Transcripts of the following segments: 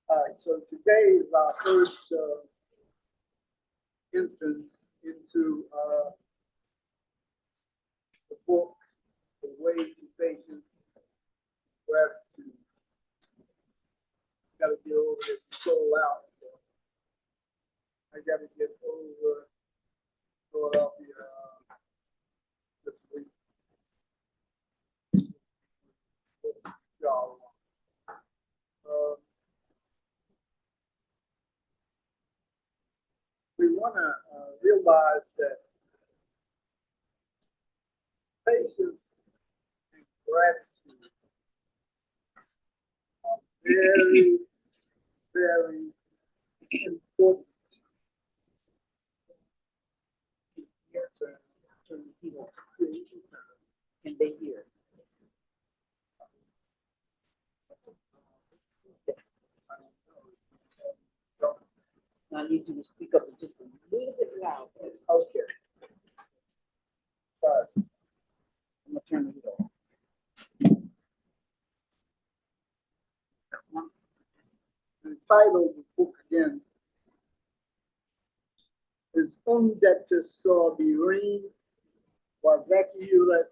All right, so today is our first entrance into the book, The Way to Patience, Gratitude. Got to get over this soul out. So I got to get over Philadelphia this week. We want to realize that patience and gratitude are very, very important. Can they hear? I need you to speak up just a little bit louder. Okay. Sorry. I'm gonna turn it off. The title of the book again is Umdata Sabirin wa Zakirat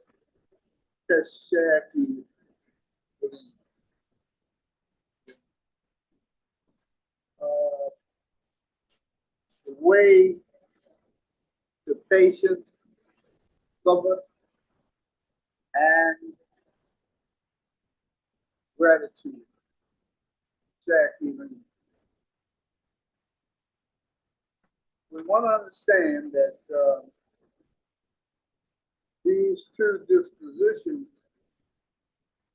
Tashaki. The way to patience, sabr, and gratitude. Shakirin. We want to understand that these two dispositions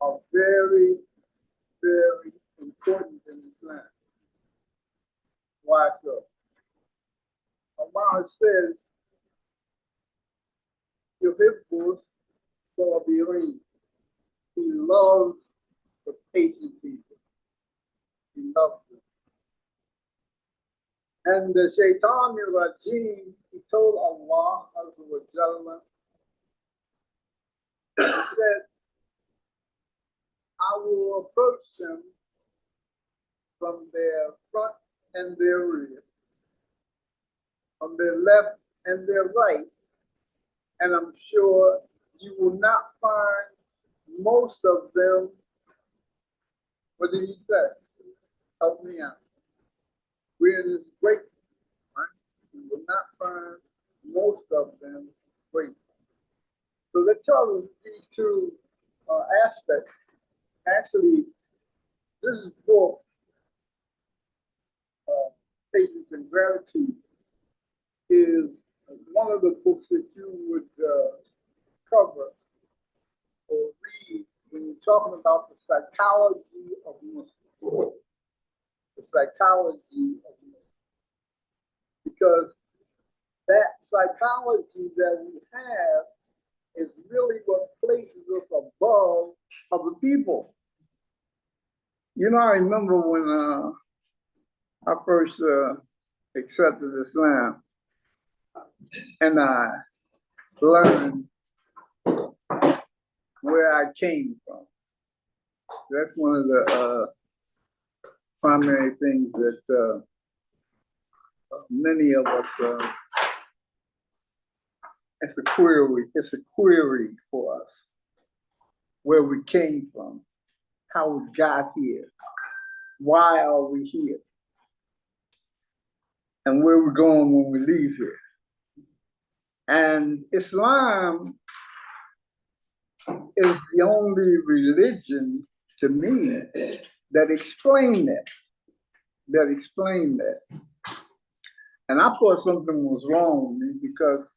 are very, very important in Islam. Why so? Allah says, Yuhibbus Sabirin. He loves the patient people. He loves them. And the Shaitan Rajim, he told Allah, Azza wa Jalla, he said, I will approach them from their front and their rear, from their left and their right, and I'm sure you will not find most of them. What did he say? Help me out. We're in this great, right? You will not find most of them great. So that tells us these two aspects. Actually, this book, Patience and Gratitude, is one of the books that you would cover or read when you're talking about the psychology of Muslims. The psychology of Muslims. Because that psychology that we have is really what places us above other people. You know, I remember when I first accepted Islam and I learned where I came from. That's one of the primary things that many of us, it's a query for us, where we came from, how we got here, why are we here, and where we're going when we leave here. And Islam is the only religion to me that explained that. And I thought something was wrong with me because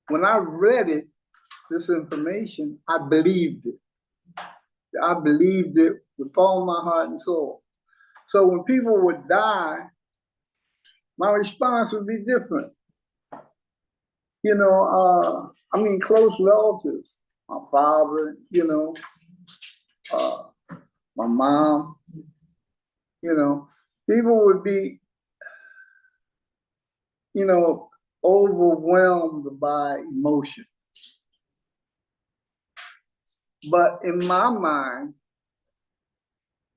when I read it, this information, I believed it. I believed it with all my heart and soul. So when people would die, my response would be different. You know, I mean, close relatives, my father, you know, my mom, you know, people would be, you know, overwhelmed by emotion. But in my mind,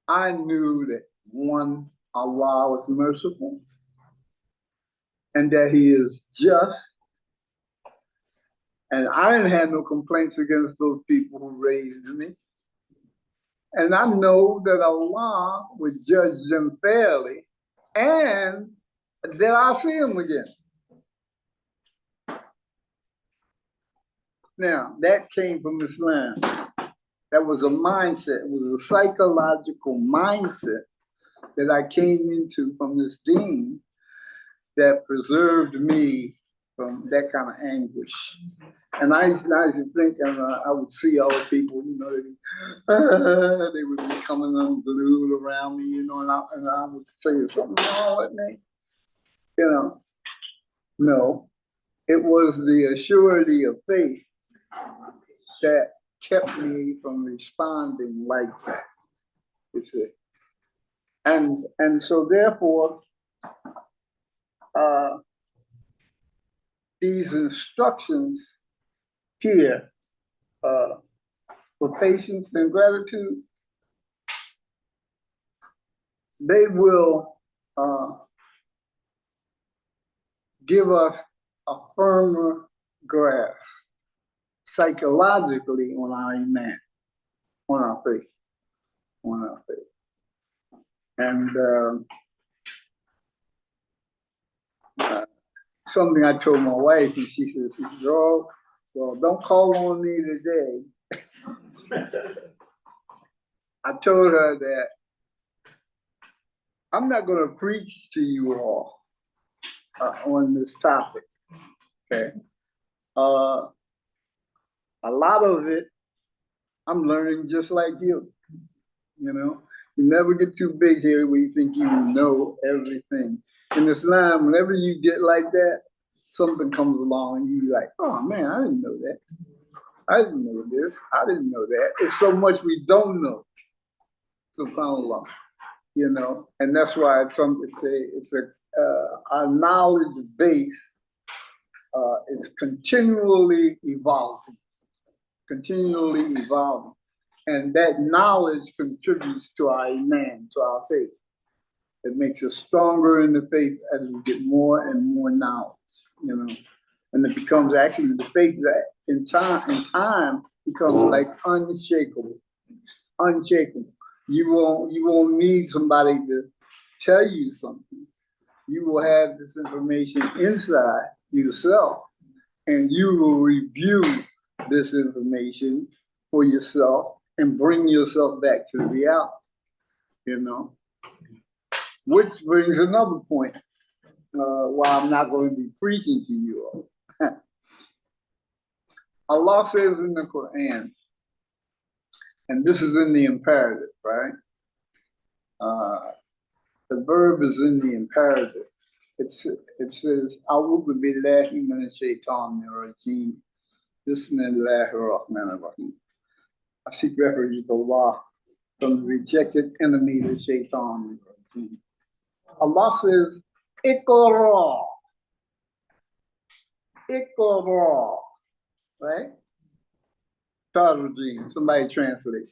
I knew that one, Allah was merciful and that He is just. And I didn't have no complaints against those people who raised me. And I know that Allah would judge them fairly and that I'll see them again. Now, that came from Islam. That was a mindset. It was a psychological mindset that I came into from this deen that preserved me from that kind of anguish. And I used to think, and I would see other people, you know, they would be coming unglued around me, you know, and I would say, is something wrong with me? You know, no. It was the assurity of faith that kept me from responding like that. You see. And so therefore, these instructions here for patience and gratitude, they will give us a firmer grasp psychologically on our iman, on our faith, on our faith. And something I told my wife, and she says, "Girl, well, don't call on me today." I told her that I'm not going to preach to you all on this topic. Okay, a lot of it I'm learning just like you. You know, you never get too big here where you think you know everything. In Islam, whenever you get like that, something comes along and you're like, oh man, I didn't know that. I didn't know this. I didn't know that. It's so much we don't know. SubhanAllah, you know, and that's why it's our knowledge base is continually evolving, and that knowledge contributes to our iman, to our faith. It makes us stronger in the faith as we get more and more knowledge, you know, and it becomes actually the faith that in time becomes like unshakable. You won't need somebody to tell you something. You will have this information inside yourself, and you will review this information for yourself and bring yourself back to reality, you know. Which brings another point, why I'm not going to be preaching to you all. Allah says in the Quran, and this is in the imperative, right? The verb is in the imperative. It says, A'udhu billahi minash shaitanir rajim. Bismillahir rahmanir rahim. I seek refuge with Allah from the rejected enemy, the shaitan. Allah says, Iqra. Iqra. Right? Tarjim. Somebody translate.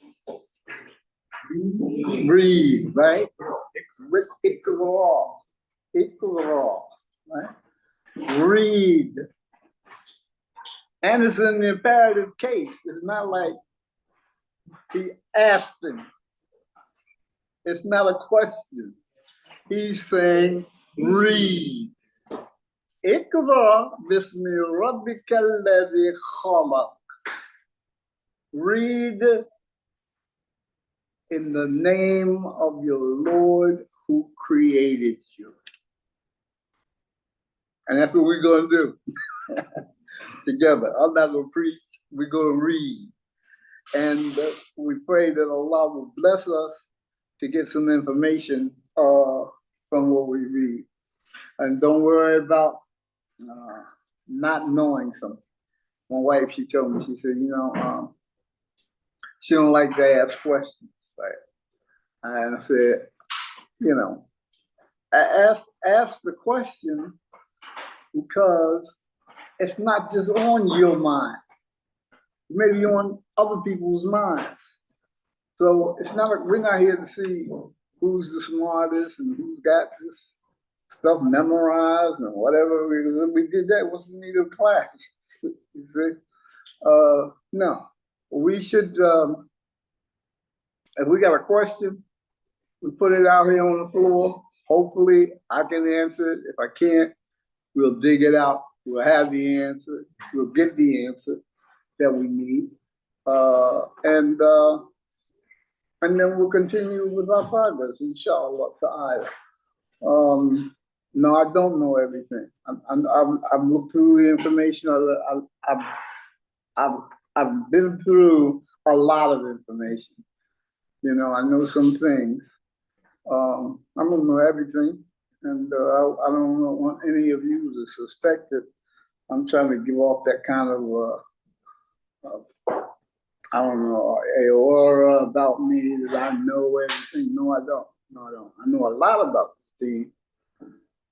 Read, right? Iqra. Iqra. Right? Read. And it's an imperative case. It's not like he asked him. It's not a question. He's saying, read. Iqra bismi rabbika alladhi khalaq. Read in the name of your Lord who created you. And that's what we're going to do together. I'm not going to preach. We're going to read. And we pray that Allah will bless us to get some information from what we read. And don't worry about not knowing something. My wife, she told me, she said, you know, she don't like to ask questions, right? And I said, you know, I ask the question because it's not just on your mind. maybe on other people's minds. So it's not, we're not here to see who's the smartest and who's got this stuff memorized and whatever. We did that. What's the need of class? You see? No, we should, if we got a question, we put it out here on the floor. Hopefully I can answer it. If I can't, we'll dig it out. We'll have the answer. We'll get the answer that we need. And then we'll continue with our progress, inshallah ta'ala. No, I don't know everything. I've looked through the information. I've been through a lot of information. You know, I know some things. I don't know everything, and I don't want any of you to suspect that I'm trying to give off that kind of I don't know, a aura about me that I know everything. No, I don't. No, I don't. I know a lot about this thing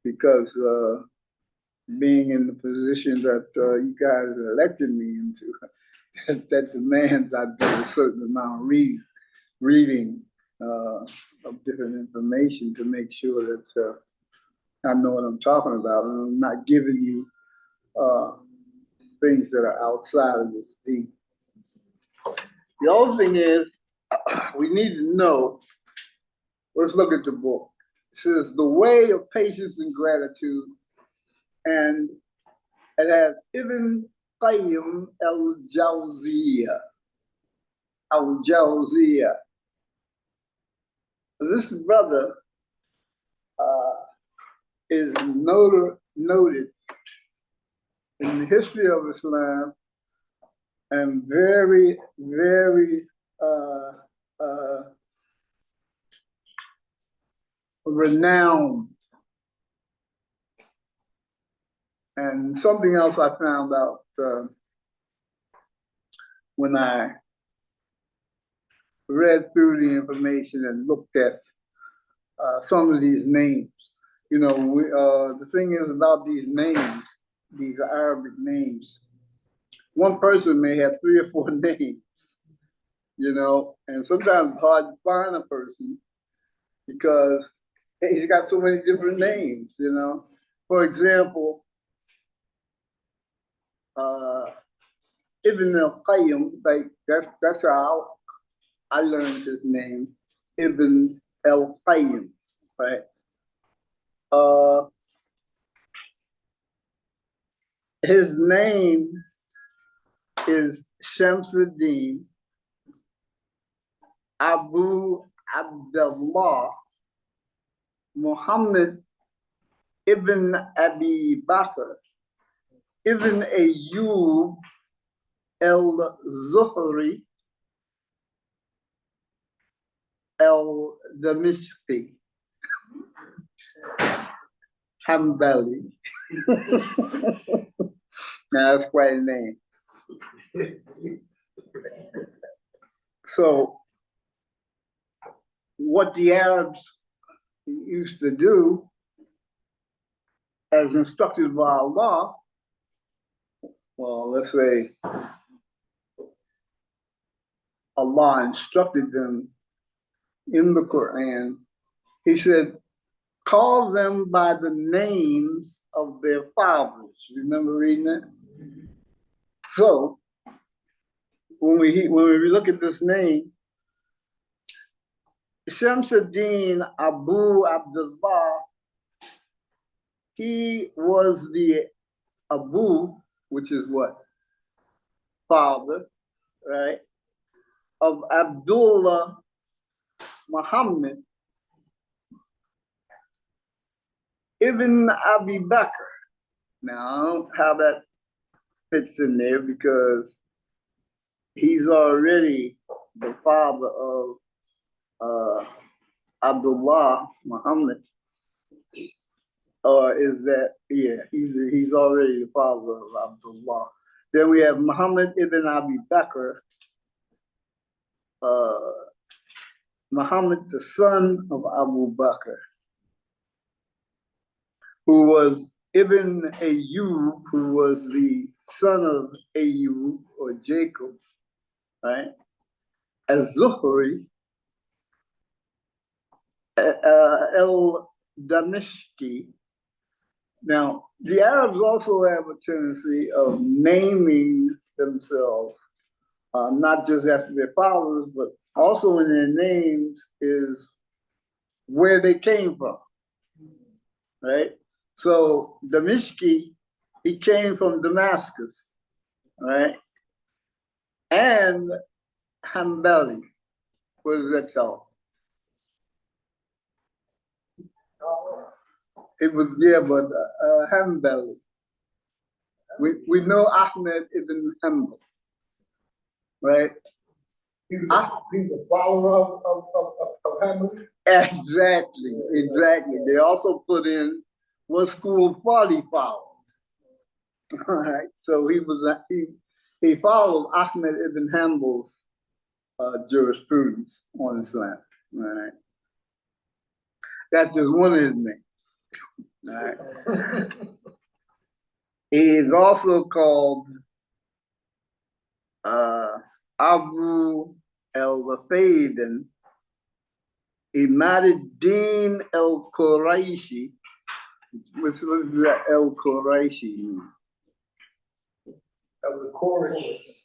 because being in the position that you guys elected me into, that demands I do a certain amount of reading of different information to make sure that I know what I'm talking about, and I'm not giving you things that are outside of this thing. The other thing is, we need to know, let's look at the book. It says, the way of patience and gratitude, and it has Ibn Qayyim al-Jawziyah. Al-Jawziyah. This brother is noted in the history of Islam and very, very renowned. And something else I found out when I read through the information and looked at some of these names. You know, the thing is about these names, these Arabic names, one person may have 3 or 4 names, you know, and sometimes it's hard to find a person because he's got so many different names, you know. For example, Ibn al-Qayyim, like that's how I learned his name, Ibn al-Qayyim, right? His name is Shamsuddin Abu Abdullah Muhammad ibn Abi Bakr ibn Ayyub al-Zuhri al-Damishqi Hanbali. Now that's quite a name. So what the Arabs used to do, as instructed by Allah, well, let's say Allah instructed them in the Quran. He said, call them by the names of their fathers. Remember reading that? So when we look at this name, Shamsuddin Abu Abdullah, he was the Abu, which is what? Father, right? Of Abdullah Muhammad Ibn Abi Bakr. Now, how that fits in there, because he's already the father of Abdullah Muhammad, or is that, yeah, he's already the father of Abdullah. Then we have Muhammad ibn Abi Bakr, Muhammad, the son of Abu Bakr, who was Ibn Ayyub, who was the son of Ayyub or Jacob, right? Al-Zuhri, El-Damishki. Now, the Arabs also have a tendency of naming themselves, not just after their fathers, but also in their names is where they came from, right? So Damishki, he came from Damascus, right? And Hanbali, what does that tell? It was, yeah, but Hanbali. We know Ahmed ibn Hanbal, right? He's a follower of Hanbali? Exactly. They also put in what school of thought he followed. All right, so he followed Ahmed ibn Hanbal's jurisprudence on Islam. All right, that's just one of his names. All right, he is also called Abu al-Wafaydan Imaduddin al-Quraishi. What does that al-Quraishi mean?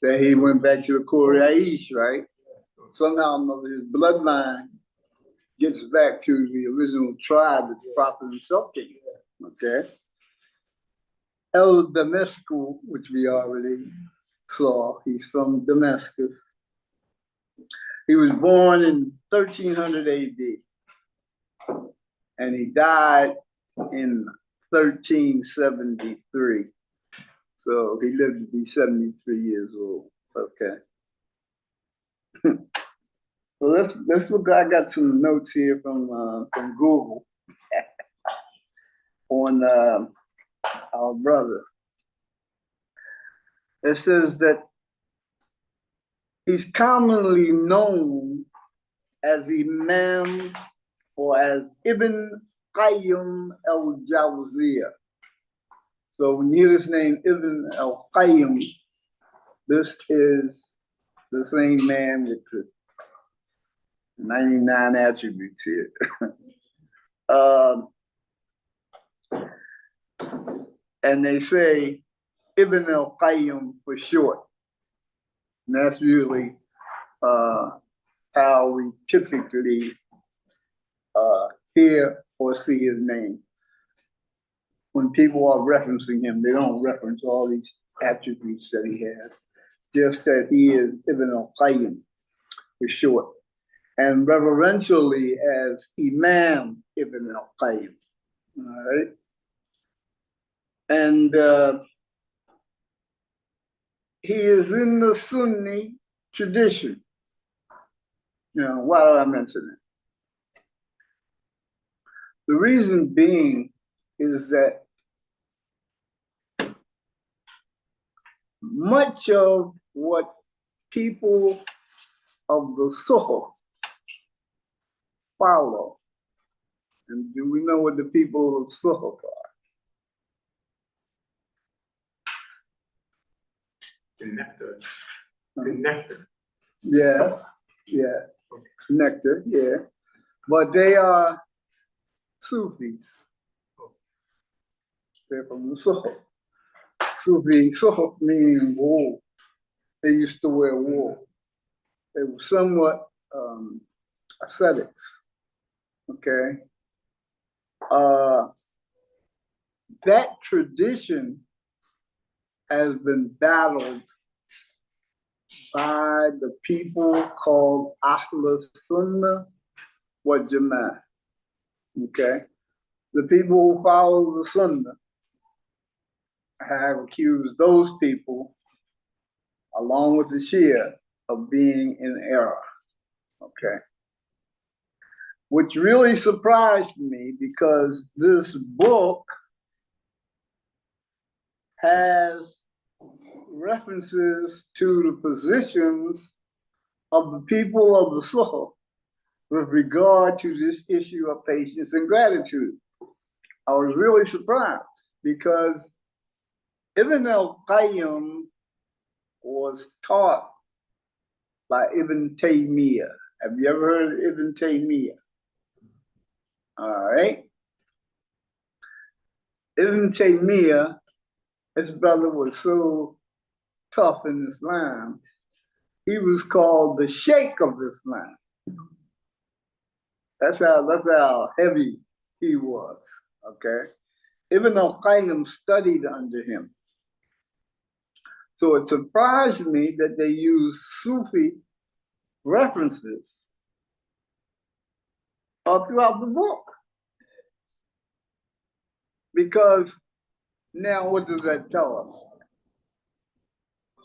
That he went back to the Quraysh, right? Somehow his bloodline gets back to the original tribe that the Prophet himself came. Okay. El Damascus, which we already saw, he's from Damascus. He was born in 1300 AD and he died in 1373. So he lived to be 73 years old. Okay. So let's look. I got some notes here from Google on our brother. It says that he's commonly known as Imam or as Ibn Qayyim al-Jawziyah. So when you hear this name, Ibn al-Qayyim, this is the same man with the 99 attributes here. And they say Ibn al-Qayyim for short. And that's usually how we typically hear or see his name. When people are referencing him, they don't reference all these attributes that he has, just that he is Ibn al-Qayyim for short, and reverentially as Imam Ibn al-Qayyim. All right. And he is in the Sunni tradition. Why do I mention it? The reason being is that much of what people of the Suhuf follow, and do we know what the people of Suhuf are? The nectar. The nectar. Yeah, yeah, nectar, yeah. But they are Sufis. They're from the Suhuf. Suhuf meaning wool. They used to wear wool. They were somewhat ascetics. Okay. That tradition has been battled by the people called Ahl Sunnah wa Jama'ah. Okay. The people who follow the Sunnah have accused those people, along with the Shia, of being in error. Okay. Which really surprised me because this book has references to the positions of the people of the Suhuf with regard to this issue of patience and gratitude. I was really surprised because Ibn al-Qayyim was taught by Ibn Taymiyyah. Have you ever heard of Ibn Taymiyyah? All right. Ibn Taymiyyah, his brother was so tough in Islam, he was called the Sheikh of Islam. That's how heavy he was, okay? Ibn al-Qayyim studied under him. So it surprised me that they used Sufi references all throughout the book. Because now what does that tell us?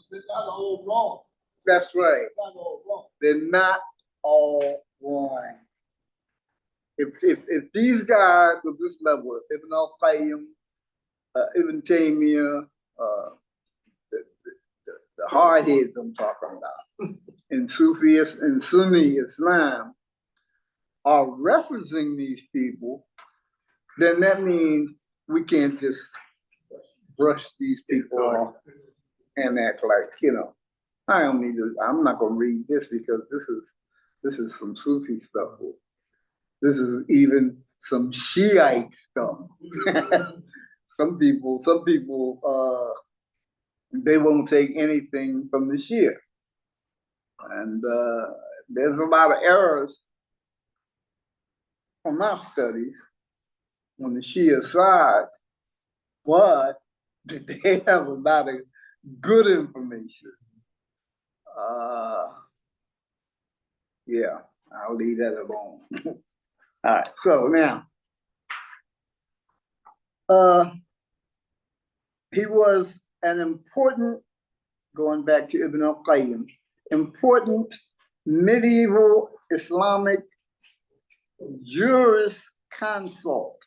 They're not all wrong. That's right. They're not all wrong. They're not all wrong. If these guys of this level, Ibn al-Qayyim, Ibn Taymiyyah, the hardheads I'm talking about, in Sufi and Sunni Islam, are referencing these people, then that means we can't just brush these people off and act like, you know, I don't need to, I'm not gonna read this because this is some Sufi stuff. This is even some Shiite stuff. Some people, they won't take anything from the Shia. And there's a lot of errors from our studies on the Shia side, but they have a lot of good information. Yeah, I'll leave that alone. All right, so now, he was an important, going back to Ibn al-Qayyim, important medieval Islamic jurisconsult.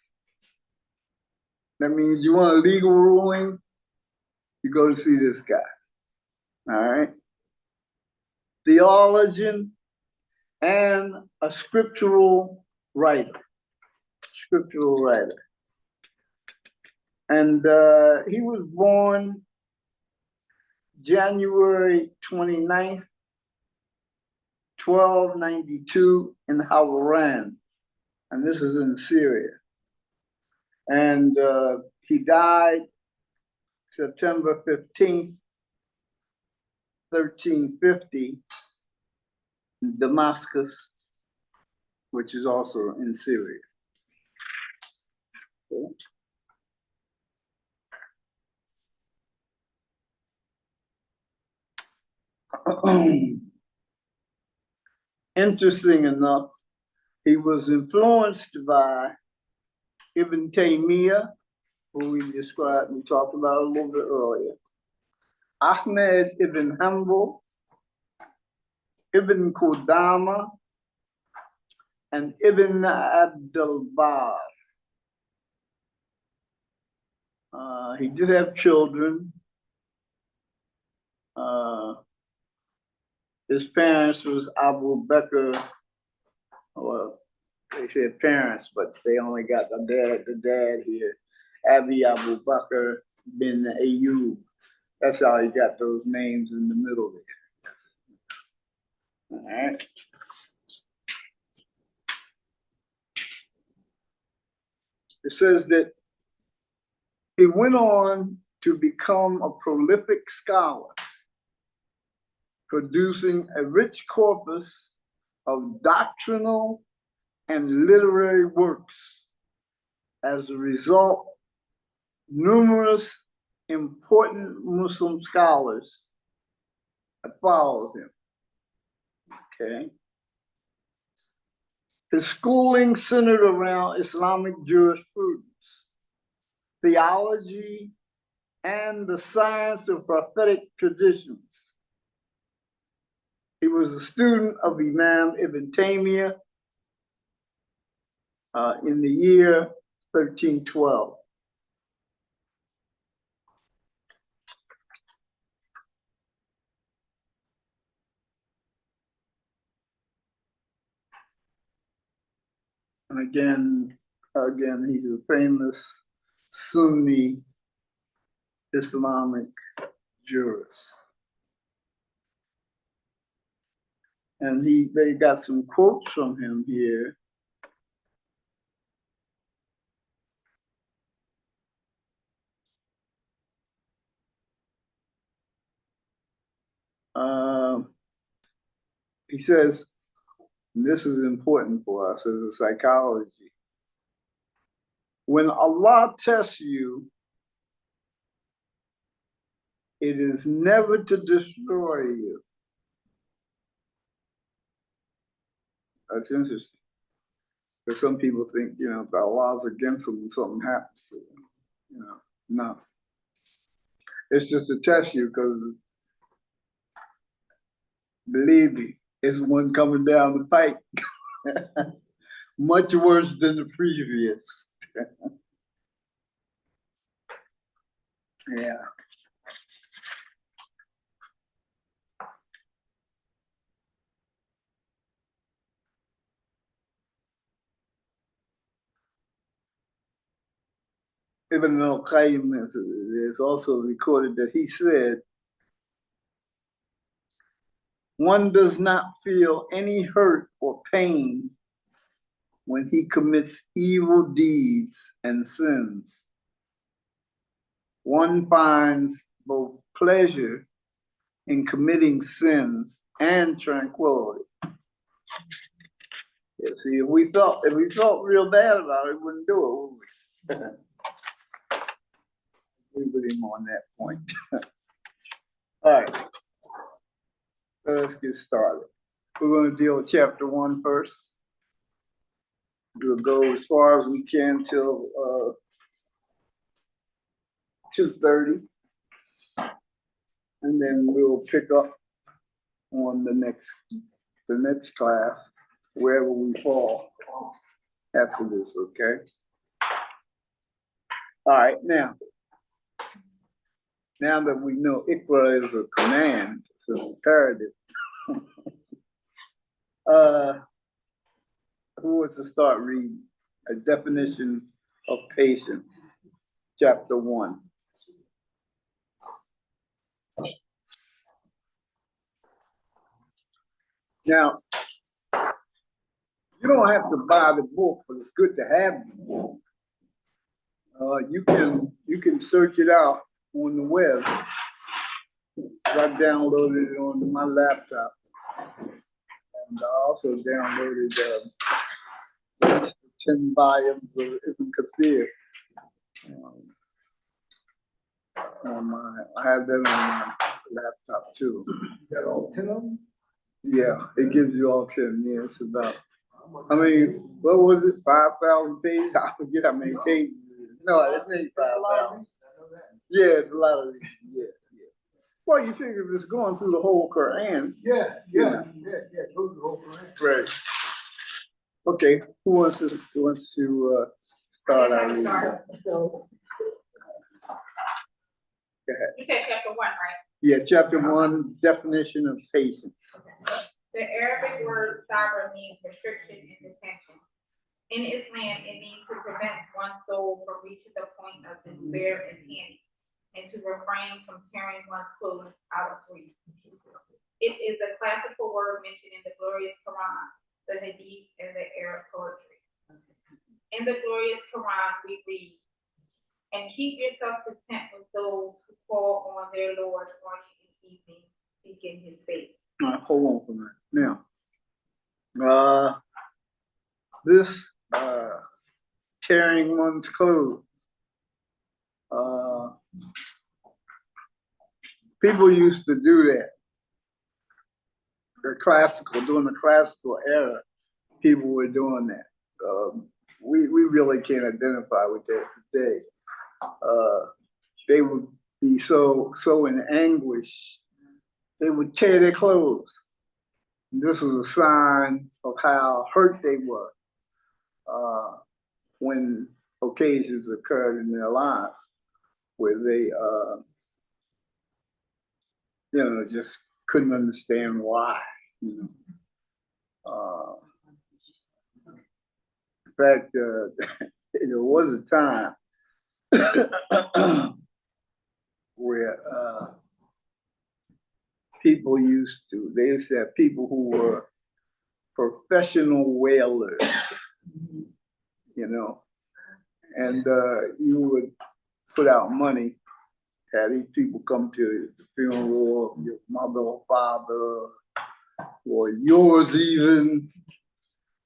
That means you want a legal ruling, you go to see this guy. All right. Theologian and a scriptural writer. And he was born January 29th, 1292 in Hawran, and this is in Syria. And he died September 15th, 1350, in Damascus, which is also in Syria. Okay. Interesting enough, he was influenced by Ibn Taymiyyah, who we talked about a little bit earlier, Ahmed ibn Hanbal, Ibn Qudama, and Ibn Abdul Bar. He did have children. His parents was Abu Bakr, well, they said parents, but they only got the dad here, Abi Abu Bakr bin Ayyub. That's how he got those names in the middle there. All right. It says that he went on to become a prolific scholar, producing a rich corpus of doctrinal and literary works. As a result, numerous important Muslim scholars have followed him. Okay. His schooling centered around Islamic jurisprudence, theology, and the science of prophetic traditions. He was a student of Imam Ibn Taymiyyah in the year 1312. And again, he's a famous Sunni Islamic jurist. And they got some quotes from him here. He says, and this is important for us as a psychology. When Allah tests you, it is never to destroy you. That's interesting. Because some people think, if Allah's against them and something happens to them. No. It's just to test you because, believe me, it's one coming down the pike. Much worse than the previous. Yeah. Even though Qayyim is also recorded that he said, one does not feel any hurt or pain when he commits evil deeds and sins. One finds both pleasure in committing sins and tranquility. Yeah, see, if we felt real bad about it, we wouldn't do it, would we? Agree with him on that point. All right, so let's get started. We're going to deal with chapter 1 first. We'll go as far as we can till 2:30, and then we'll pick up on the next class wherever we fall after this. Okay. All right. Now that we know Iqra is a command, it's an imperative. Who wants to start reading? A definition of patience, chapter 1. Now, you don't have to buy the book, but it's good to have the book. You can search it out on the web. I downloaded it on my laptop, and I also downloaded 10 volumes of Ibn Kathir. I have that on my laptop too. You got all 10 of them? Yeah, it gives you all 10. Yeah, it's about, what was it, 5,000 pages? I forget how many pages. No, it ain't 5,000. Yeah, it's a lot of reading. Yeah. Well, you figure if it's going through the whole Quran. Yeah. Those are the whole Quran. Right. Okay, who wants to start our reading? Go ahead. You said chapter 1, right? Yeah, chapter 1, definition of patience. Okay. The Arabic word sabr means restriction and detention. In Islam, it means to prevent one's soul from reaching the point of despair and panic, and to refrain from tearing one's clothes out of grief. It is a classical word mentioned in the glorious Quran, the Hadith, and the Arab poetry. In the glorious Quran, we read, "And keep yourself content with those who call on their Lord morning and evening, seeking his face." All right, hold on for a minute. Now, this tearing one's clothes, people used to do that. During the classical era, people were doing that. We really can't identify with that today. They would be so in anguish, they would tear their clothes. This was a sign of how hurt they were when occasions occurred in their lives where they, just couldn't understand why. In fact, there was a time where they used to have people who were professional wailers, you know, and you would put out money, have these people come to the funeral of your mother or father, or yours even,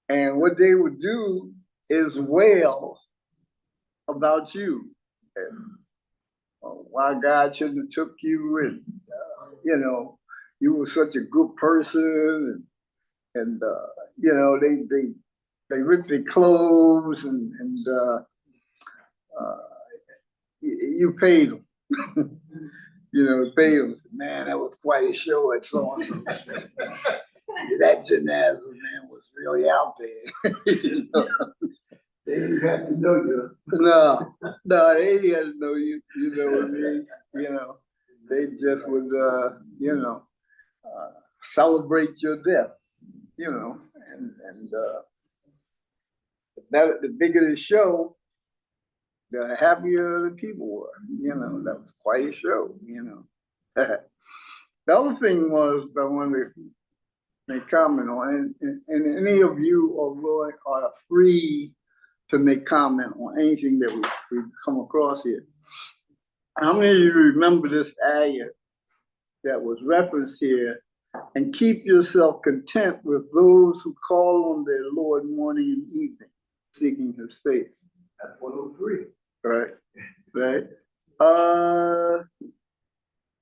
and what they would do is wail about you, and why God shouldn't have took you, and you know, you were such a good person, and you know, they ripped their clothes, and you paid them. You know, paid them. Man, that was quite a show at so and so. That jazz man was really out there. You know? They didn't have to know you. No, they didn't have to know you. You know what I mean? You know, they just would, you know, celebrate your death. You know, and the bigger the show, the happier the people were. You know, that was quite a show. You know. The other thing was I wanted to make comment on, and any of you are free to make comment on anything that we come across here. How many of you remember this ayah that was referenced here? And keep yourself content with those who call on their Lord morning and evening, seeking his face. That's 103. Right, right.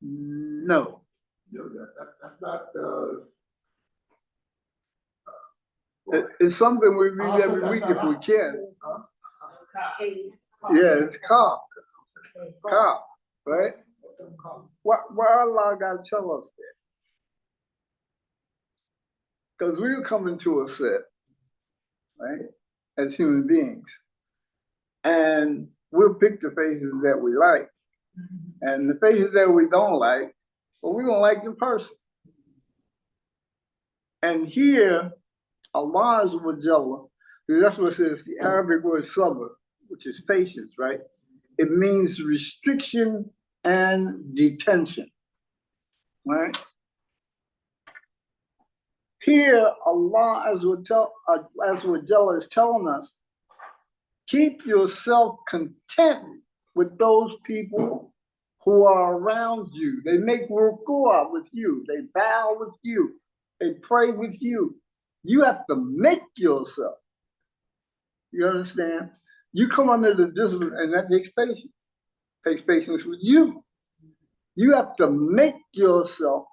No. No, that's not, It's something we read every week if we can. Yeah, it's called, right? Why Allah gotta tell us that? Because we're coming to a set, right, as human beings. And we'll pick the faces that we like. And the faces that we don't like, well, we don't like the person. And here, Allah is with Jalla, that's what it says, the Arabic word sabr, which is patience, right? It means restriction and detention, right? Here, Allah as Jalla is telling us, keep yourself content with those people who are around you. They make ruku'ah with you. They bow with you. They pray with you. You have to make yourself. You understand? You come under the discipline, and that takes patience. It takes patience with you. You have to make yourself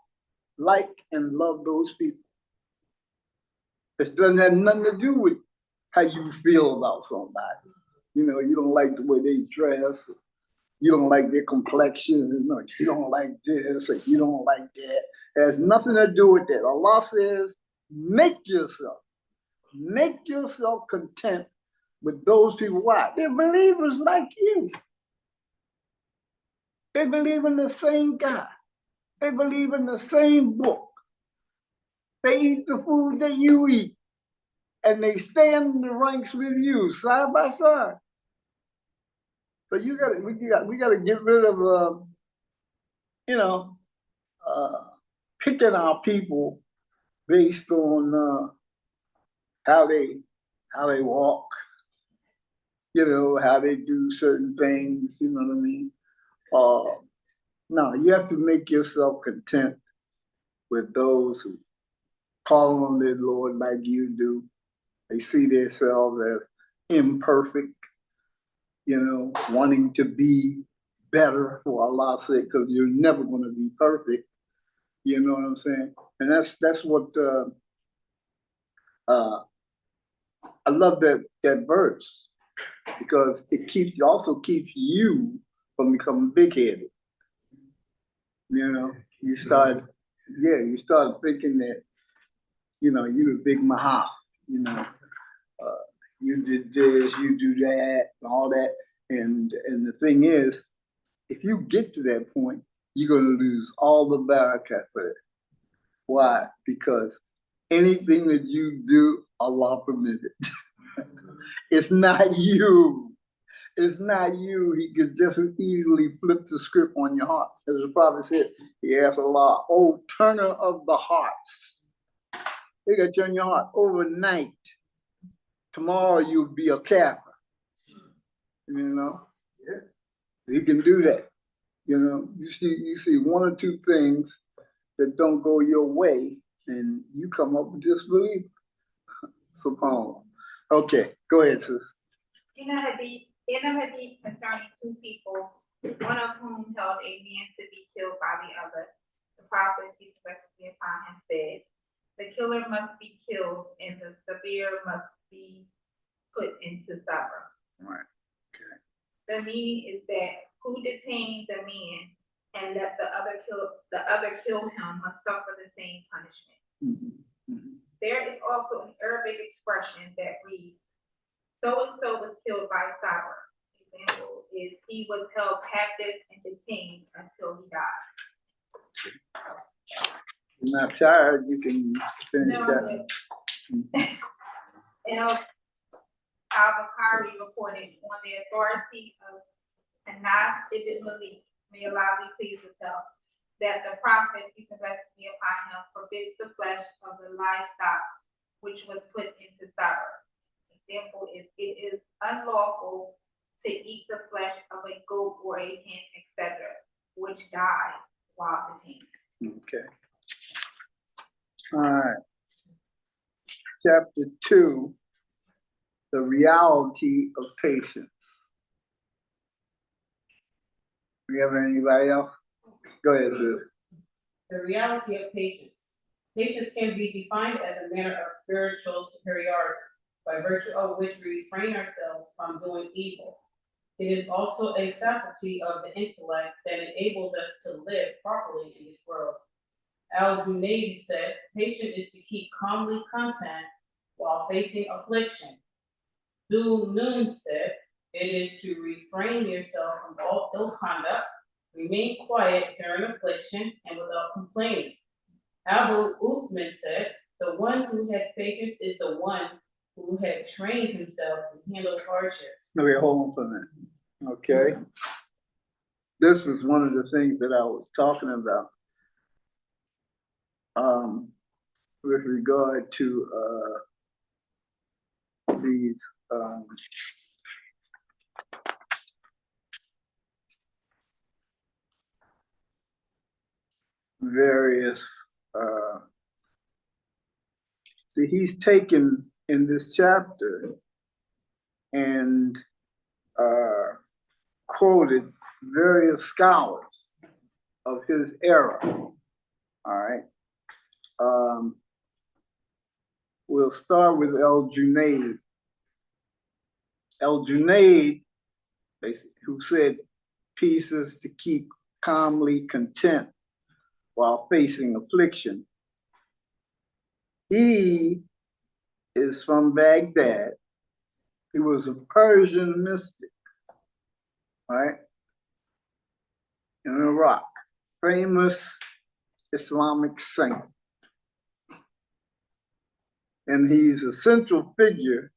like and love those people. It doesn't have nothing to do with how you feel about somebody. You know, you don't like the way they dress. You don't like their complexion. You don't like this, or you don't like that. It has nothing to do with that. Allah says, make yourself content with those people. Why? They're believers like you. They believe in the same God. They believe in the same book. They eat the food that you eat. And they stand in the ranks with you, side by side. So we gotta get rid of, you know, picking our people based on how they walk, you know, how they do certain things. You know what I mean? No, you have to make yourself content with those who call on their Lord like you do. They see themselves as imperfect, you know, wanting to be better, for Allah's sake, because you're never going to be perfect. You know what I'm saying? And that's what I love that verse, because it also keeps you from becoming big-headed. You know, you start thinking that, you know, you're the big Maha, you know. You did this, you do that, and all that. And the thing is, if you get to that point, you're going to lose all the barakah for it. Why? Because anything that you do, Allah permitted. It's not you. It's not you. He could just easily flip the script on your heart. As the prophet said, he asked Allah, "Oh, turner of the hearts." They got you on your heart overnight. Tomorrow you'll be a Kappa. You know? Yeah. He can do that. You know, you see one or two things that don't go your way, and you come up with disbelief. SubhanAllah. Okay, go ahead, sis. In a hadith concerning two people, one of whom held a man to be killed by the other, the Prophet, peace and blessings be upon him, said, the killer must be killed and the severe must be put into sabr. Right. Okay. The meaning is that who detained the man and let the other kill him must suffer the same punishment. Mm-hmm. Mm-hmm. There is also an Arabic expression that reads, so and so was killed by sabr. Example is he was held captive and detained until he died. You're not tired, you can finish No, that. Al-Bukhari reported on the authority of Anas ibn Malik, may Allah be pleased with him, that the Prophet, peace and blessings be upon him, forbids the flesh of the livestock which was put into sabr. Example is it is unlawful to eat the flesh of a goat or a hen, etc., which died while detained. Okay. All right. Chapter 2, the reality of patience. We have anybody else? Go ahead, sis. The reality of patience. Patience can be defined as a manner of spiritual superiority, by virtue of which we refrain ourselves from doing evil. It is also a faculty of the intellect that enables us to live properly in this world. Al-Junayd said, patience is to keep calmly content while facing affliction. Dul-Nun said, it is to refrain yourself from all ill conduct, remain quiet during affliction and without complaining. Abu Uthman said, the one who has patience is the one who had trained himself to handle hardships. Okay, hold on for a minute. Okay. This is one of the things that I was talking about with regard to these various see, he's taken in this chapter and quoted various scholars of his era. All right. We'll start with Al-Junayd. Al-Junayd, who said, peace is to keep calmly content while facing affliction. He is from Baghdad. He was a Persian mystic, right? In Iraq, famous Islamic saint. And he's a central figure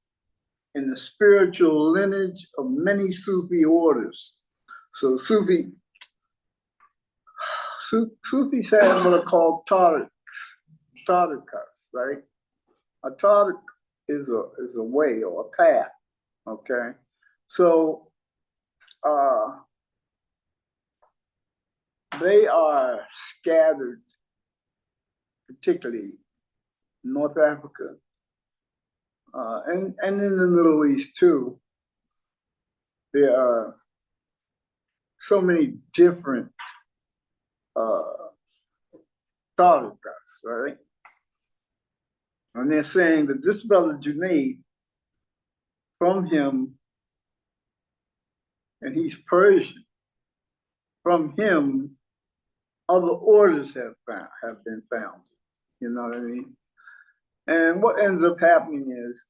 in the spiritual lineage of many Sufi orders. So Sufis have what are called tariqas, right? A tariq is a way or a path, okay? So they are scattered, particularly North Africa, and in the Middle East too. There are so many different tariqas, right? And they're saying that this brother Junayd, from him, and he's Persian, from him, other orders have been found. You know what I mean? And what ends up happening is,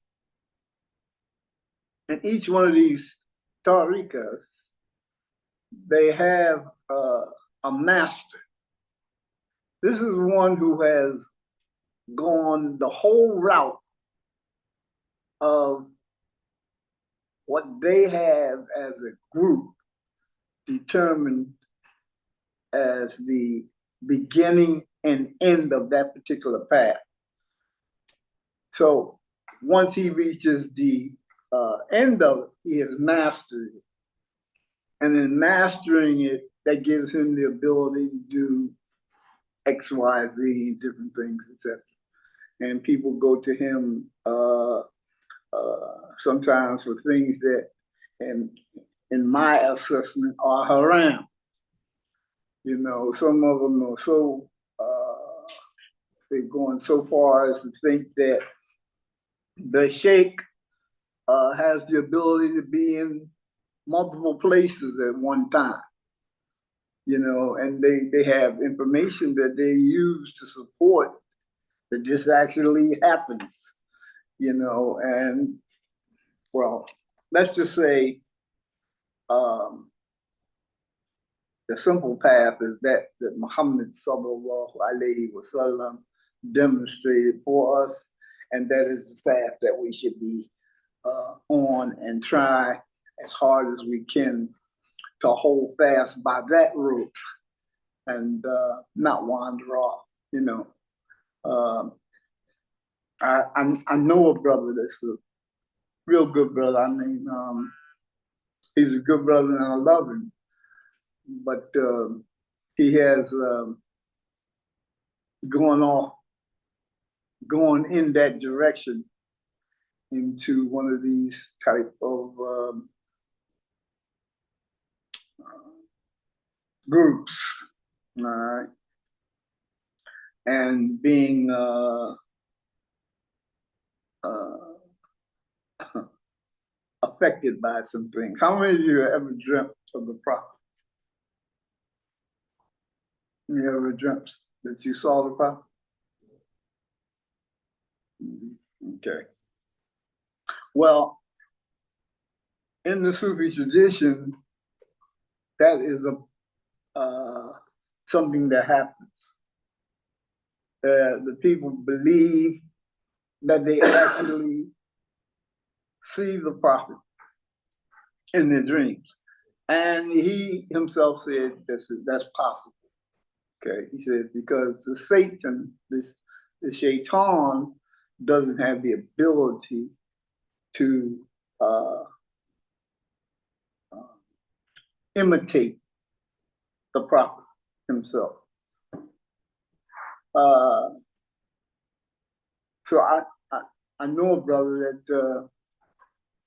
in each one of these tariqas, they have a master. This is one who has gone the whole route of what they have as a group determined as the beginning and end of that particular path. So once he reaches the end of it, he has mastered it. And in mastering it, that gives him the ability to do X, Y, Z, different things, etc. And people go to him sometimes for things that, in my assessment, are haram. You know, some of them are so, they're going so far as to think that the sheikh has the ability to be in multiple places at one time. You know, and they have information that they use to support that this actually happens. You know, and well, let's just say the simple path is that Muhammad sallallahu alaihi wasallam demonstrated for us, and that is the path that we should be on and try as hard as we can to hold fast by that route and not wander off. You know, I know a brother that's a real good brother. I mean, he's a good brother and I love him, but he has going in that direction into one of these type of groups, all right, and being affected by some things. How many of you have ever dreamt of the prophet? You ever dreamt that you saw the prophet? Okay. Well, in the Sufi tradition, that is something that happens. The people believe that they actually see the prophet in their dreams. And he himself said that's possible. Okay, he said, because the Satan, the shaitan, doesn't have the ability to imitate the prophet himself. So I know a brother that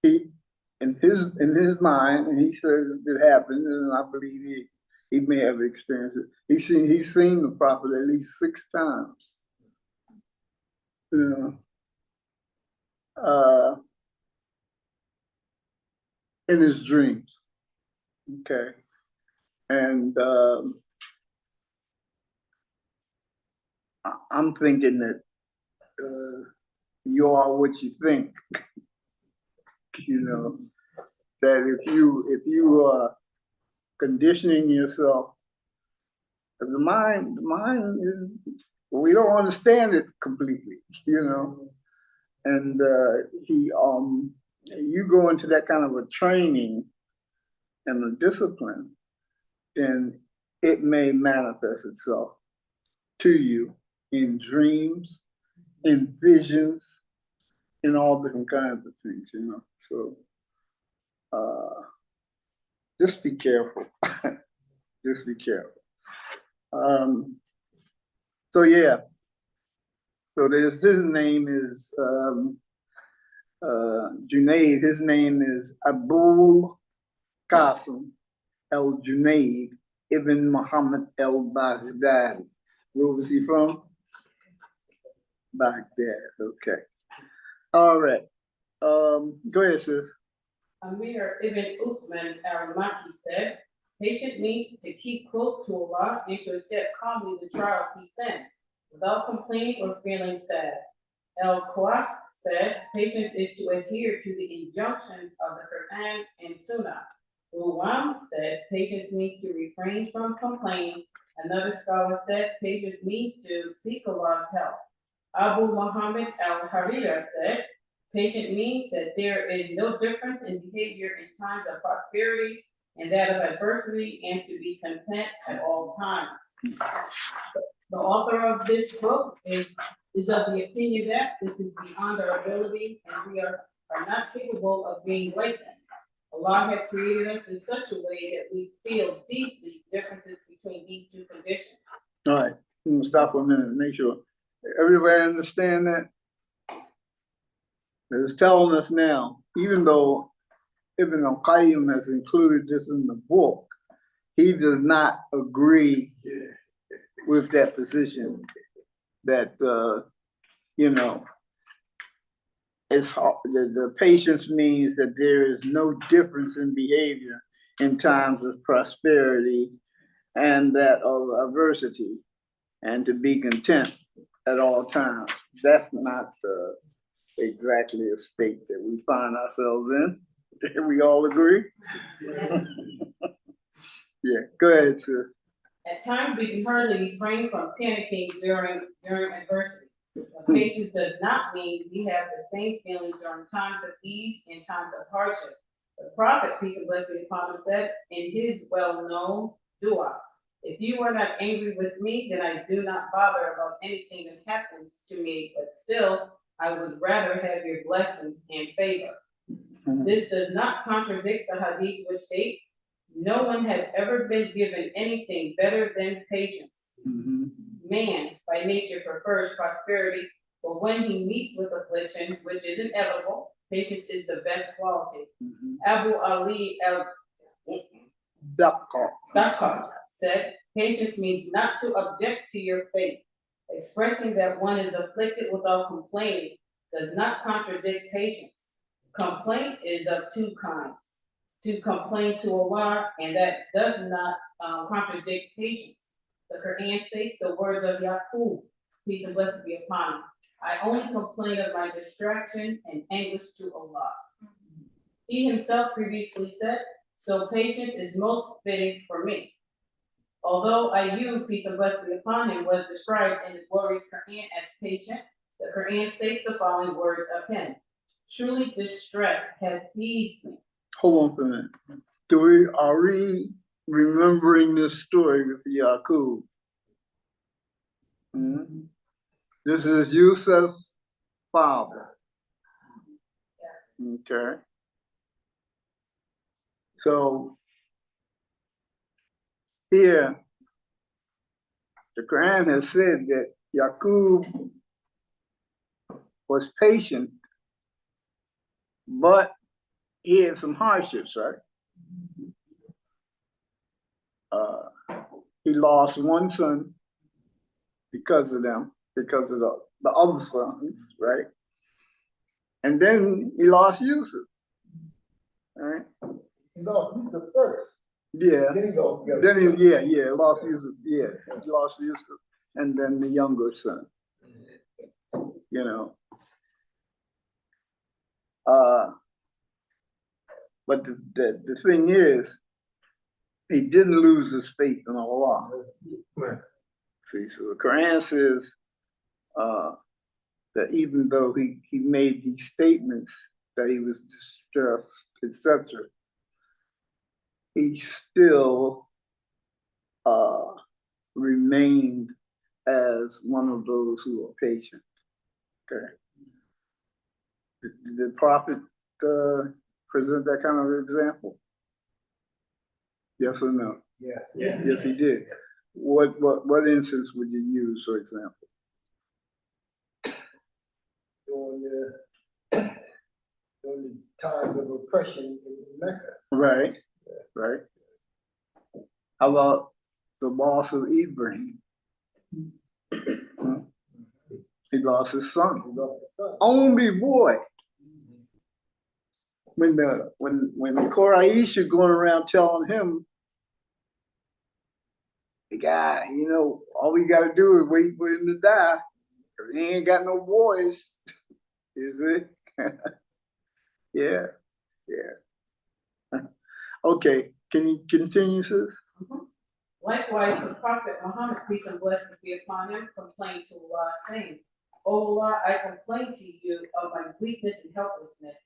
he in his mind, and he says it happened, and I believe he may have experienced it. He's seen the prophet at least 6 times. You know, in his dreams. Okay, and I'm thinking that you are what you think. You know, that if you are conditioning yourself, the mind is, we don't understand it completely, you know, and you go into that kind of a training and a discipline, then it may manifest itself to you in dreams, in visions, in all different kinds of things, you know. So just be careful. Just be careful. So yeah. So his name is Junaid. His name is Abul Qasim al Junaid ibn Muhammad al Baghdadi. Where was he from? Baghdad. Okay. All right. Go ahead, sis. Amir ibn Uthman al-Maki said, patient means to keep close to Allah and to accept calmly the trials he sends, without complaining or feeling sad. Al-Qawas said, patience is to adhere to the injunctions of the Quran and Sunnah. Ruwam said, patience means to refrain from complaining. Another scholar said, patience means to seek Allah's help. Abu Muhammad al-Harira said, patient means that there is no difference in behavior in times of prosperity and that of adversity, and to be content at all times. The author of this book is is of the opinion that this is beyond our ability and we are not capable of being like them. Allah has created us in such a way that we feel deeply differences between these two conditions. All right, I'm gonna stop for a minute and make sure everybody understand that. It's telling us now, even though Ibn al-Qayyim has included this in the book, he does not agree with that position that, you know, it's hard. The patience means that there is no difference in behavior in times of prosperity and that of adversity, and to be content at all times. That's not exactly a state that we find ourselves in. We all agree? Yeah, go ahead, sir. At times, we can hardly refrain from panicking during adversity. But patience does not mean we have the same feelings during times of ease and times of hardship. The Prophet, peace and blessings upon him, said in his well-known dua, "If you are not angry with me, then I do not bother about anything that happens to me, but still, I would rather have your blessings and favor." This does not contradict the hadith which states, "No one had ever been given anything better than patience." Man, by nature, prefers prosperity, but when he meets with affliction, which is inevitable, patience is the best quality. Abu Ali al-Dakkar said, "Patience means not to object to your fate. Expressing that one is afflicted without complaining does not contradict patience. Complaint is of two kinds. To complain to Allah, and that does not contradict patience. The Quran states the words of Yaqub, peace and blessings be upon him, "I only complain of my distraction and anguish to Allah." He himself previously said, "So patience is most fitting for me." Although Ayyub, peace and blessings be upon him, was described in the glorious Quran as patient, the Quran states the following words of him: "Truly distress has seized me." Hold on for a minute. Are we remembering this story with Yaqub? This is Yusuf's father. Okay. So here, the Quran has said that Yaqub was patient, but he had some hardships, right? He lost one son because of them, because of the other sons, right? And then he lost Yusuf, right? No, he's the first. Yeah. Then he goes. Lost Yusuf. Yeah, he lost Yusuf, and then the younger son. You know. But the thing is, he didn't lose his faith in Allah. Right. See, so the Quran says that even though he made these statements that he was distressed, etc., he still remained as one of those who are patient. Okay. Did the Prophet present that kind of example? Yes or no? Yeah. Yeah. Yes, he did. What instance would you use, for example? During the times of oppression in Mecca. Right. Right. How about the loss of Ibrahim? He lost his son. He lost his son. Only boy. When the Quraysh going around telling him, the guy, you know, all we got to do is wait for him to die, because he ain't got no boys. Is it? Yeah. Okay, can you continue, sis? Likewise, the Prophet Muhammad, peace and blessings be upon him, complained to Allah, saying, "O Allah, I complain to you of my weakness and helplessness."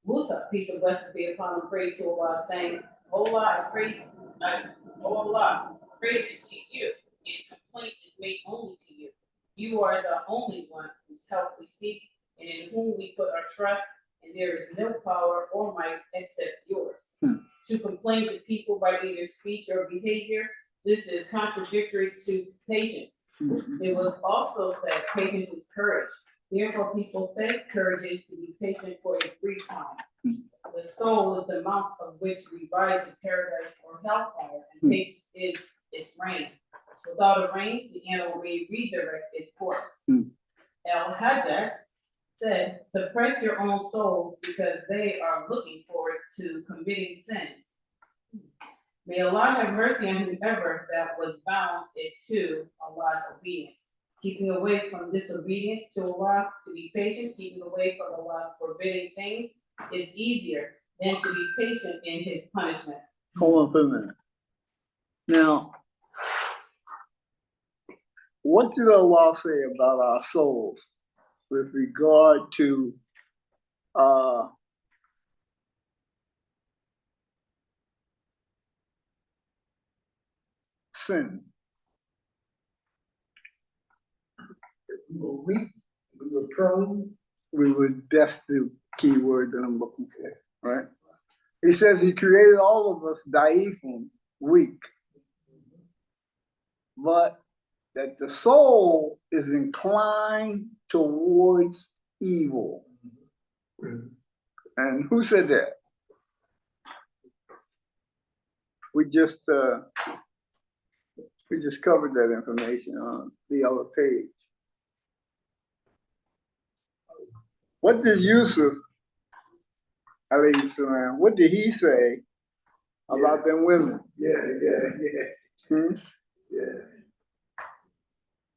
Musa, peace and blessings be upon him, prayed to Allah, saying, "O Allah, praises to you, and complaint is made only to you. You are the only one whose help we seek and in whom we put our trust, and there is no power or might except yours. To complain to people by either speech or behavior, this is contradictory to patience. It was also said, patience is courage. Therefore, people say courage is to be patient for a brief time. The soul is the mount of which we ride to paradise or hellfire, and patience is its rein. Without a rein, the animal may redirect its course. El-Hajjaj said, suppress your own souls because they are looking forward to committing sins. May Allah have mercy on whoever that was bound it to Allah's obedience. Keeping away from disobedience to Allah, to be patient, keeping away from Allah's forbidding things is easier than to be patient in his punishment. Hold on for a minute. Now, what did Allah say about our souls with regard to sin? We were weak, we were prone. We would, that's the key word that I'm looking for, right? He says he created all of us da'ifun, weak, but that the soul is inclined towards evil. And who said that? We just covered that information on the other page. What did Yusuf, alayhi salam, what did he say about them women? Hmm?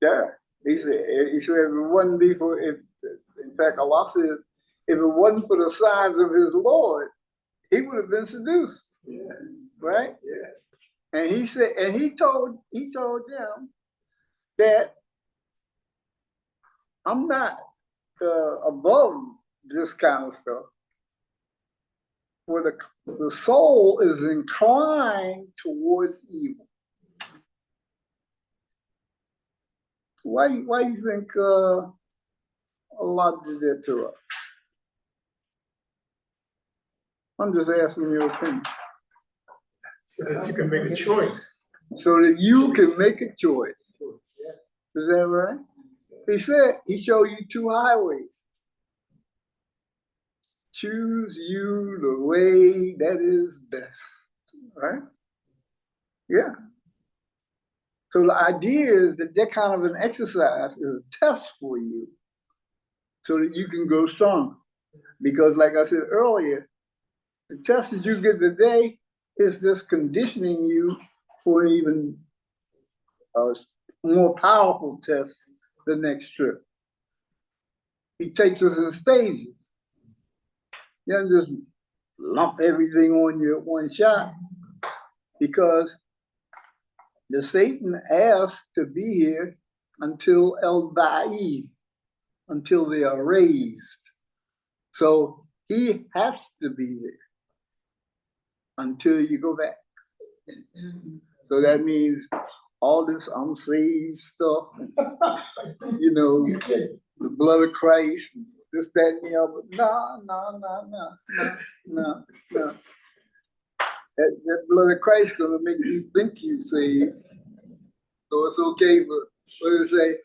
Yeah. He said if it wasn't be for, in fact, Allah says, if it wasn't for the signs of his Lord, he would have been seduced. Right? And he said, and he told them that I'm not above this kind of stuff. Where the soul is inclined towards evil. Why you think Allah did that to us? I'm just asking your opinion. So that you can make a choice. So that you can make a choice. Is that right? He said he showed you two highways. Choose you the way that is best. Right? Yeah. So the idea is that kind of an exercise is a test for you so that you can grow stronger. Because like I said earlier, the test that you get today is just conditioning you for even a more powerful test the next trip. He takes us in stages. You don't just lump everything on you at one shot, because the Satan asked to be here until El-Ba'id, until they are raised. So he has to be there until you go back. So that means all this unsaved stuff, you know, the blood of Christ, this, that, and the other. No. That blood of Christ is gonna make you think you saved. So it's okay, but what do you say?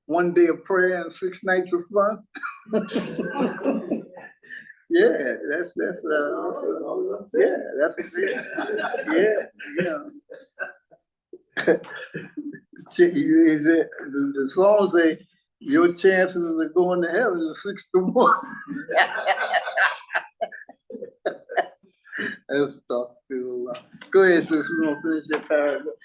One day of prayer and 6 nights of fun. Yeah, that's yeah, the song say your chances of going to heaven is 6 to 1. That's tough. Go ahead, sis. We're gonna finish that paragraph.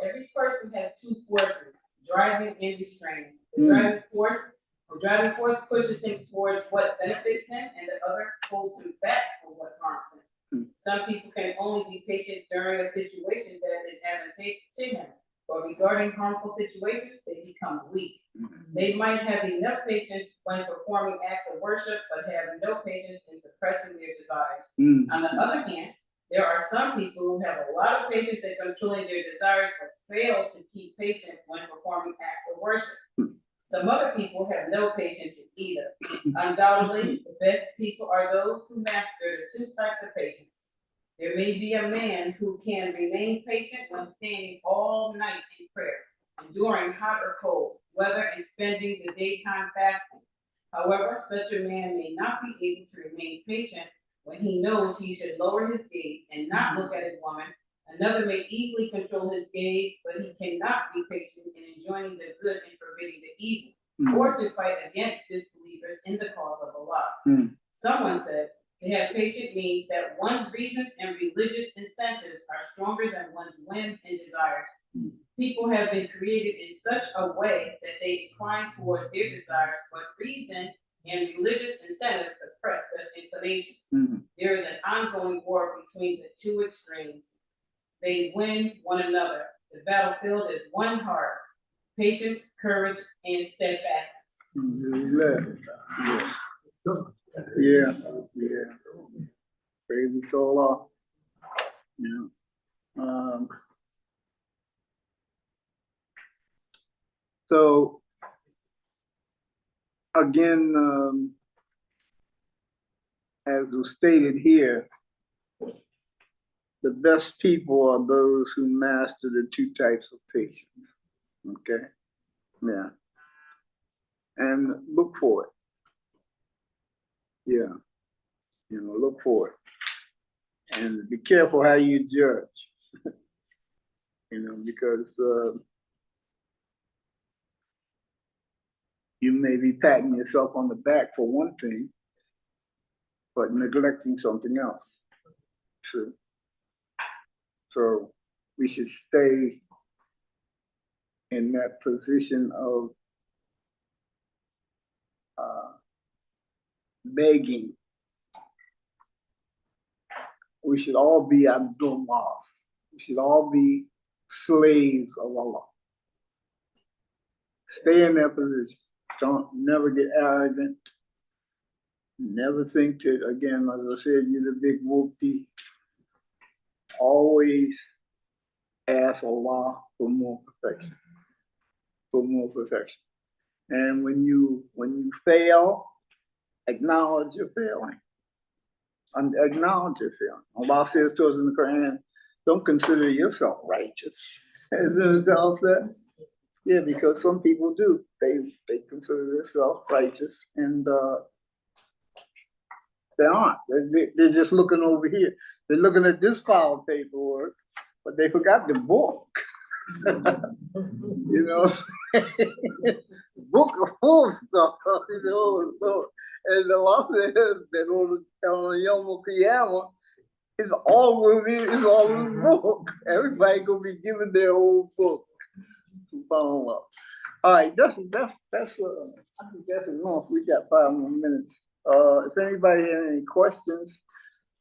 Every person has two forces, driving and restraining. The driving force pushes him towards what benefits him, and the other pulls him back from what harms him. Some people can only be patient during a situation that is advantageous to him, but regarding harmful situations, they become weak. They might have enough patience when performing acts of worship, but have no patience in suppressing their desires. On the other hand, There are some people who have a lot of patience at controlling their desires, but fail to keep patience when performing acts of worship. Some other people have no patience either. Undoubtedly, the best people are those who master the two types of patience. There may be a man who can remain patient when standing all night in prayer, enduring hot or cold weather, and spending the daytime fasting. However, such a man may not be able to remain patient when he knows he should lower his gaze and not look at a woman. Another may easily control his gaze, but he cannot be patient in enjoining the good and forbidding the evil, or to fight against disbelievers in the cause of Allah. Someone said, to have patience means that one's reasons and religious incentives are stronger than one's whims and desires. People have been created in such a way that they incline towards their desires, but reason and religious incentives suppress such inclinations. There is an ongoing war between the two extremes. They win one another. The battlefield is one heart, patience, courage, and steadfastness. Yeah. Praise the Allah. Yeah. So again, as was stated here, the best people are those who master the two types of patience. Okay? Yeah. And look for it. Yeah. Look for it. And be careful how you judge. Because you may be patting yourself on the back for one thing, but neglecting something else. So we should stay in that position of begging. We should all be Abdullah. We should all be slaves of Allah. Stay in that position. Don't never get arrogant. Never think that, again, as I said, you're the big whoopee. Always ask Allah for more perfection. For more perfection. And when you fail, acknowledge your failing. And acknowledge your failing. Allah says to us in the Quran, don't consider yourself righteous. Isn't it all that? Yeah, because some people do. They consider themselves righteous, and they aren't. They're just looking over here. They're looking at this file of paperwork, but they forgot the book. The book is full of stuff. And the law says that on Yom Qayyim, it's all in the book. Everybody gonna be given their own book. All right, that's I think that's enough. We got 5 more minutes. If anybody has any questions,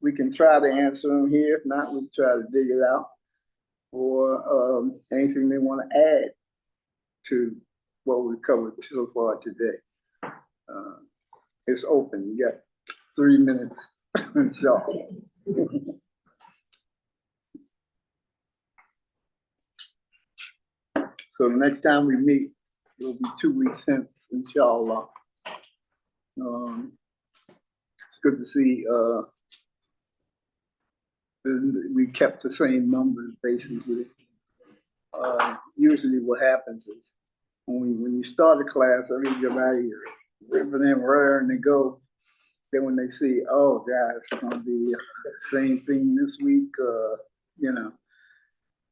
we can try to answer them here. If not, we'll try to dig it out. Or anything they want to add to what we covered so far today. It's open. You got 3 minutes. Inshallah. So the next time we meet, it'll be 2 weeks hence, inshallah. It's good to see we kept the same numbers basically. Usually what happens is when you start a class, everybody ripping and raring to go. Then when they see, oh God, it's gonna be the same thing this week, you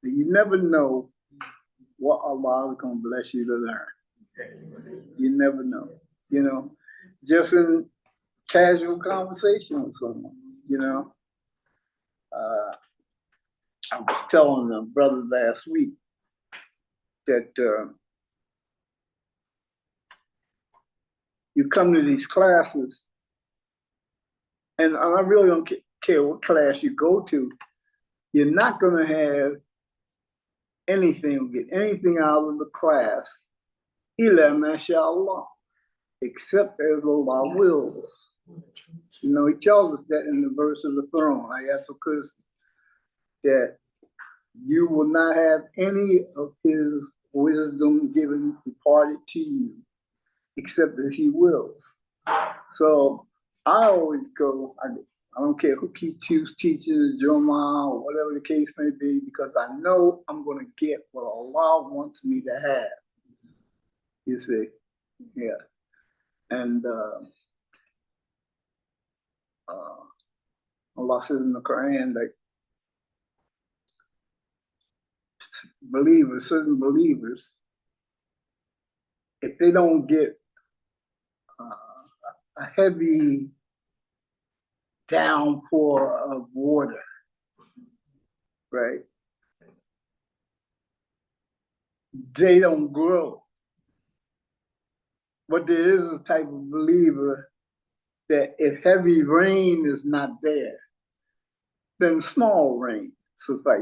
never know what Allah is gonna bless you to learn. You never know. Just in casual conversation with someone, I was telling a brother last week that you come to these classes, and I really don't care what class you go to, you're not going to have anything, get anything out of the class, illa mashallah, except as Allah wills. He tells us that in the verse of the throne. I asked because that you will not have any of his wisdom given imparted to you, except as he wills. So I always go, I don't care who keeps teaching, Joma, or whatever the case may be, because I know I'm going to get what Allah wants me to have. You see, yeah. And Allah says in the Quran that certain believers, if they don't get a heavy downpour of water, right? They don't grow. But there is a type of believer that if heavy rain is not there, then small rain suffices.